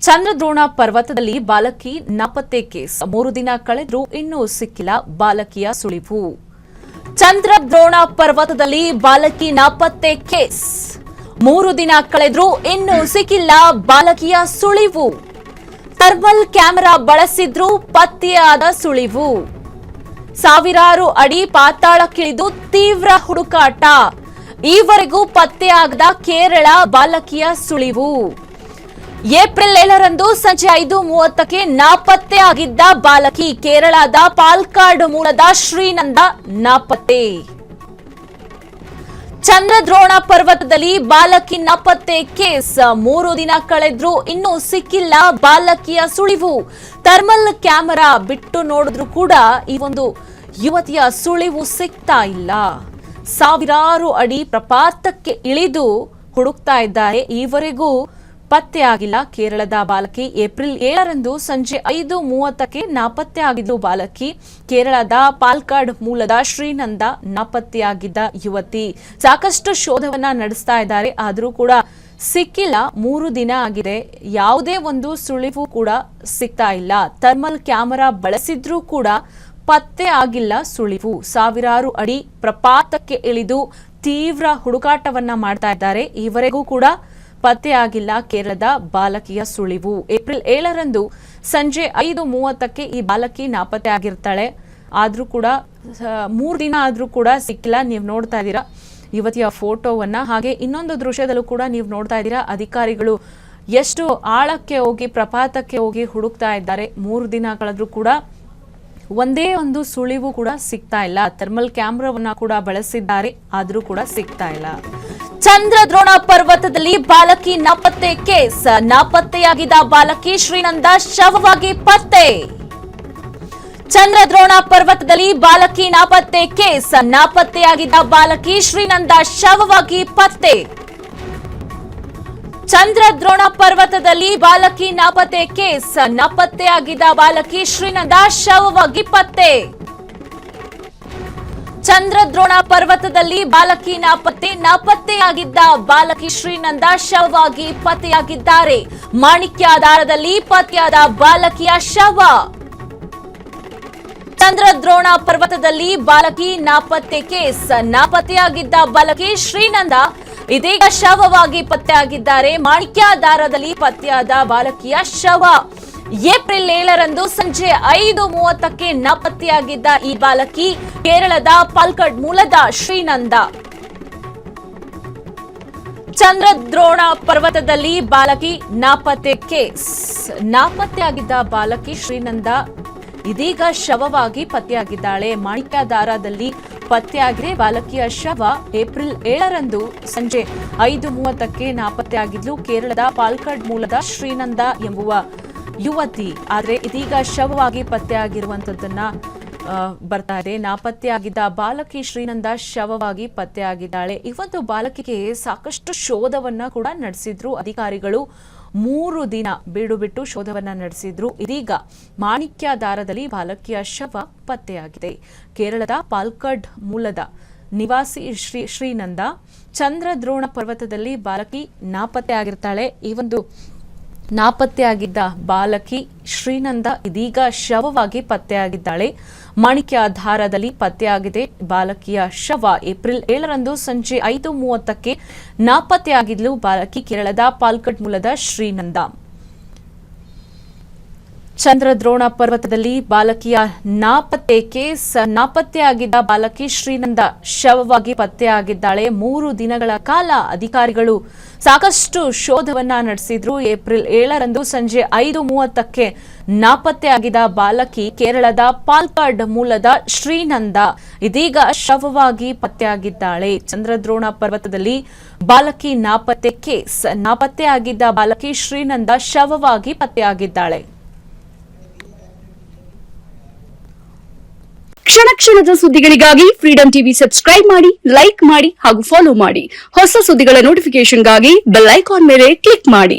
ಚಂದ್ರದ್ರೋಣ ಪರ್ವತದಲ್ಲಿ ಬಾಲಕಿ ನಾಪತ್ತೆ ಕೇಸ್ 3 ದಿನ ಕಳೆದರೂ ಇನ್ನೂ ಸಿಕ್ಕಿಲ್ಲ ಬಾಲಕಿಯ ಸುಳಿವು. ಚಂದ್ರದ್ರೋಣ ಪರ್ವತದಲ್ಲಿ ಬಾಲಕಿ ನಾಪತ್ತೆ ಕೇಸ್ 3 ದಿನ ಕಳೆದರೂ ಇನ್ನೂ ಸಿಕ್ಕಿಲ್ಲ ಬಾಲಕಿಯ ಸುಳಿವು. ಥರ್ಮಲ್ ಕ್ಯಾಮೆರಾ ಬಳಸಿದ್ರೂ ಪತ್ತೆಯಾದ ಸುಳಿವು. ಸಾವಿರಾರು ಅಡಿ ಪಾತಾಳಕ್ಕಿಳಿದು ತೀವ್ರ ಹುಡುಕಾಟ. ಈವರೆಗೂ ಪತ್ತೆಯಾಗದ ಕೇರಳ ಬಾಲಕಿಯ ಸುಳಿವು. ಏಪ್ರಿಲ್ 7ರಂದು ಸಂಜೆ 5:30ಕ್ಕೆ ನಾಪತ್ತೆ ಆಗಿದ್ದ ಬಾಲಕಿ ಕೇರಳದ ಪಾಲಕ್ಕಾಡ್ ಮೂಲದ ಶ್ರೀನಂದ ನಾಪತ್ತೆ. ಚಂದ್ರದ್ರೋಣ ಪರ್ವತದಲ್ಲಿ ಬಾಲಕಿ ನಾಪತ್ತೆ ಕೇಸ್ 3 ದಿನ ಕಳೆದ್ರೂ ಇನ್ನೂ ಸಿಕ್ಕಿಲ್ಲ ಬಾಲಕಿಯ ಸುಳಿವು. ಥರ್ಮಲ್ ಕ್ಯಾಮೆರಾ ಬಿಟ್ಟು ನೋಡಿದ್ರು ಕೂಡ ಈ ಒಂದು ಯುವತಿಯ ಸುಳಿವು ಸಿಗ್ತಾ ಇಲ್ಲ. ಸಾವಿರಾರು ಅಡಿ ಪ್ರಪಾತಕ್ಕೆ ಇಳಿದು ಹುಡುಕ್ತಾ ಇದ್ದಾರೆ. ಈವರೆಗೂ ಪತ್ತೆ ಆಗಿಲ್ಲ ಕೇರಳದ ಬಾಲಕಿ. ಏಪ್ರಿಲ್ 7ರಂದು ಸಂಜೆ 5:30ಕ್ಕೆ ನಾಪತ್ತೆ ಆಗಿದ್ದು ಬಾಲಕಿ. ಕೇರಳದ ಪಾಲಕ್ಕಾಡ್ ಮೂಲದ ಶ್ರೀನಂದ ನಾಪತ್ತೆಯಾಗಿದ್ದ ಯುವತಿ. ಸಾಕಷ್ಟು ಶೋಧವನ್ನ ನಡೆಸ್ತಾ ಇದ್ದಾರೆ, ಆದರೂ ಕೂಡ ಸಿಕ್ಕಿಲ್ಲ. 3 ದಿನ ಆಗಿದೆ, ಯಾವುದೇ ಒಂದು ಸುಳಿವು ಕೂಡ ಸಿಗ್ತಾ ಇಲ್ಲ. ಥರ್ಮಲ್ ಕ್ಯಾಮೆರಾ ಬಳಸಿದ್ರೂ ಕೂಡ ಪತ್ತೆ ಆಗಿಲ್ಲ ಸುಳಿವು. ಸಾವಿರಾರು ಅಡಿ ಪ್ರಪಾತಕ್ಕೆ ಇಳಿದು ತೀವ್ರ ಹುಡುಕಾಟವನ್ನ ಮಾಡ್ತಾ ಇದ್ದಾರೆ. ಈವರೆಗೂ ಕೂಡ ಪತ್ತೆ ಆಗಿಲ್ಲ ಕೇರಳದ ಬಾಲಕಿಯ ಸುಳಿವು. ಏಪ್ರಿಲ್ 7ರಂದು ಸಂಜೆ 5:30ಕ್ಕೆ ಈ ಬಾಲಕಿ ನಾಪತ್ತೆ ಆಗಿರ್ತಾಳೆ. ಆದ್ರೂ ಕೂಡ 3 ದಿನ ಆದ್ರೂ ಕೂಡ ಸಿಕ್ಕಿಲ್ಲ. ನೀವು ನೋಡ್ತಾ ಇದ್ದೀರಾ ಯುವತಿಯ ಫೋಟೋವನ್ನ. ಹಾಗೆ ಇನ್ನೊಂದು ದೃಶ್ಯದಲ್ಲೂ ಕೂಡ ನೀವು ನೋಡ್ತಾ ಇದ್ದೀರಾ ಅಧಿಕಾರಿಗಳು ಎಷ್ಟು ಆಳಕ್ಕೆ ಹೋಗಿ ಪ್ರಪಾತಕ್ಕೆ ಹೋಗಿ ಹುಡುಕ್ತಾ ಇದ್ದಾರೆ. 3 ದಿನ ಕಳೆದ್ರೂ ಕೂಡ ಒಂದೇ ಒಂದು ಸುಳಿವು ಕೂಡ ಸಿಗ್ತಾ ಇಲ್ಲ. ಥರ್ಮಲ್ ಕ್ಯಾಮೆರಾವನ್ನ ಕೂಡ ಬಳಸಿದ್ದಾರೆ, ಆದ್ರೂ ಕೂಡ ಸಿಗ್ತಾ ಇಲ್ಲ. ಚಂದ್ರದ್ರೋಣ ಪರ್ವತದಲ್ಲಿ ಬಾಲಕಿ ನಾಪತ್ತೆ ಕೇಸ್. ನಾಪತ್ತೆಯಾಗಿದ್ದ ಬಾಲಕಿ ಶ್ರೀನಂದ ಶವವಾಗಿ ಪತ್ತೆ. ಚಂದ್ರದ್ರೋಣ ಪರ್ವತದಲ್ಲಿ ಬಾಲಕಿ ನಾಪತ್ತೆ ಕೇಸ್. ನಾಪತ್ತೆಯಾಗಿದ್ದ ಬಾಲಕಿ ಶ್ರೀನಂದ ಶವವಾಗಿ ಪತ್ತೆ. ಚಂದ್ರದ್ರೋಣ ಪರ್ವತದಲ್ಲಿ ಬಾಲಕಿ ನಾಪತ್ತೆ ಕೇಸ್. ನಾಪತ್ತೆಯಾಗಿದ್ದ ಬಾಲಕಿ ಶ್ರೀನಂದ ಶವವಾಗಿ ಪತ್ತೆ. ಚಂದ್ರದ್ರೋಣ ಪರ್ವತದಲ್ಲಿ ಬಾಲಕಿ ನಾಪತ್ತೆ. ನಾಪತ್ತೆಯಾಗಿದ್ದ ಬಾಲಕಿ ಶ್ರೀನಂದ ಶವವಾಗಿ ಪತ್ತೆಯಾಗಿದ್ದಾರೆ. ಮಾಣಿಕ್ಯದಾರದಲ್ಲಿ ಪತ್ತೆಯಾದ ಬಾಲಕಿಯ ಶವ. ಚಂದ್ರದ್ರೋಣ ಪರ್ವತದಲ್ಲಿ ಬಾಲಕಿ ನಾಪತ್ತೆ ಕೇಸ್. ನಾಪತ್ತೆಯಾಗಿದ್ದ ಬಾಲಕಿ ಶ್ರೀನಂದ ಇದೀಗ ಶವವಾಗಿ ಪತ್ತೆಯಾಗಿದ್ದಾರೆ. ಮಾಣಿಕ್ಯದಾರದಲ್ಲಿ ಪತ್ತೆಯಾದ ಬಾಲಕಿಯ ಶವ. ಏಪ್ರಿಲ್ 7ರಂದು ಸಂಜೆ 5:30ಕ್ಕೆ ನಾಪತ್ತೆಯಾಗಿದ್ದ ಈ ಬಾಲಕಿ ಕೇರಳದ ಪಾಲಕ್ಕಾಡ್ ಮೂಲದ ಶ್ರೀನಂದ. ಚಂದ್ರದ್ರೋಣ ಪರ್ವತದಲ್ಲಿ ಬಾಲಕಿ ನಾಪತ್ತೆ ಕೇಸ್. ನಾಪತ್ತೆಯಾಗಿದ್ದ ಬಾಲಕಿ ಶ್ರೀನಂದ ಇದೀಗ ಶವವಾಗಿ ಪತ್ತೆಯಾಗಿದ್ದಾಳೆ. ಮಾಣಿಕ್ಯದಾರದಲ್ಲಿ ಪತ್ತೆಯಾಗಿದೆ ಬಾಲಕಿಯ ಶವ. ಏಪ್ರಿಲ್ 7ರಂದು ಸಂಜೆ 5:30ಕ್ಕೆ ನಾಪತ್ತೆಯಾಗಿದ್ಲು ಕೇರಳದ ಪಾಲಕ್ಕಾಡ್ ಮೂಲದ ಶ್ರೀನಂದ ಎಂಬುವ ಯುವತಿ. ಆದ್ರೆ ಇದೀಗ ಶವವಾಗಿ ಪತ್ತೆಯಾಗಿರುವಂತದ್ದನ್ನ ಬರ್ತಾ ಇದೆ. ನಾಪತ್ತೆಯಾಗಿದ್ದ ಬಾಲಕಿ ಶ್ರೀನಂದ ಶವವಾಗಿ ಪತ್ತೆಯಾಗಿದ್ದಾಳೆ. ಈ ಒಂದು ಬಾಲಕಿಗೆ ಸಾಕಷ್ಟು ಶೋಧವನ್ನ ಕೂಡ ನಡೆಸಿದ್ರು ಅಧಿಕಾರಿಗಳು. 3 ದಿನ ಬೀಡು ಬಿಟ್ಟು ಶೋಧವನ್ನ ನಡೆಸಿದ್ರು. ಇದೀಗ ಮಾಣಿಕ್ಯದಾರದಲ್ಲಿ ಬಾಲಕಿಯ ಶವ ಪತ್ತೆಯಾಗಿದೆ. ಕೇರಳದ ಪಾಲಕ್ಕಾಡ್ ಮೂಲದ ನಿವಾಸಿ ಶ್ರೀನಂದ. ಚಂದ್ರದ್ರೋಣ ಪರ್ವತದಲ್ಲಿ ಬಾಲಕಿ ನಾಪತ್ತೆ ಆಗಿರ್ತಾಳೆ. ಈ ಒಂದು ನಾಪತ್ತೆಯಾಗಿದ್ದ ಬಾಲಕಿ ಶ್ರೀನಂದ ಇದೀಗ ಶವವಾಗಿ ಪತ್ತೆಯಾಗಿದ್ದಾಳೆ. ಮಾಣಿಕ್ಯದಾರದಲ್ಲಿ ಪತ್ತೆಯಾಗಿದೆ ಬಾಲಕಿಯ ಶವ. ಏಪ್ರಿಲ್ 7ರಂದು ಸಂಜೆ 5:30ಕ್ಕೆ ನಾಪತ್ತೆಯಾಗಿದ್ಲು ಬಾಲಕಿ. ಕೇರಳದ ಪಾಲಕ್ಕಾಡ್ ಮೂಲದ ಶ್ರೀನಂದ. ಚಂದ್ರದ್ರೋಣ ಪರ್ವತದಲ್ಲಿ ಬಾಲಕಿಯ ನಾಪತ್ತೆ ಕೇಸ್. ನಾಪತ್ತೆಯಾಗಿದ್ದ ಬಾಲಕಿ ಶ್ರೀನಂದ ಶವವಾಗಿ ಪತ್ತೆಯಾಗಿದ್ದಾಳೆ. 3 ದಿನಗಳ ಕಾಲ ಅಧಿಕಾರಿಗಳು ಸಾಕಷ್ಟು ಶೋಧವನ್ನ ನಡೆಸಿದ್ರು. ಏಪ್ರಿಲ್ 7ರಂದು ಸಂಜೆ 5:30ಕ್ಕೆ ನಾಪತ್ತೆಯಾಗಿದ್ದ ಬಾಲಕಿ ಕೇರಳದ ಪಾಲಕ್ಕಾಡ್ ಮೂಲದ ಶ್ರೀನಂದ ಇದೀಗ ಶವವಾಗಿ ಪತ್ತೆಯಾಗಿದ್ದಾಳೆ. ಚಂದ್ರದ್ರೋಣ ಪರ್ವತದಲ್ಲಿ ಬಾಲಕಿ ನಾಪತ್ತೆ ಕೇಸ್. ನಾಪತ್ತೆಯಾಗಿದ್ದ ಬಾಲಕಿ ಶ್ರೀನಂದ ಶವವಾಗಿ ಪತ್ತೆಯಾಗಿದ್ದಾಳೆ. ಕ್ಷಣ ಕ್ಷಣದ ಸುದ್ದಿಗಳಿಗಾಗಿ ಫ್ರೀಡಂ ಟಿವಿ ಸಬ್ಸ್ಕ್ರೈಬ್ ಮಾಡಿ, ಲೈಕ್ ಮಾಡಿ ಹಾಗೂ ಫಾಲೋ ಮಾಡಿ. ಹೊಸ ಸುದ್ದಿಗಳ ನೋಟಿಫಿಕೇಶನ್ಗಾಗಿ ಬೆಲ್ ಐಕಾನ್ ಮೇಲೆ ಕ್ಲಿಕ್ ಮಾಡಿ.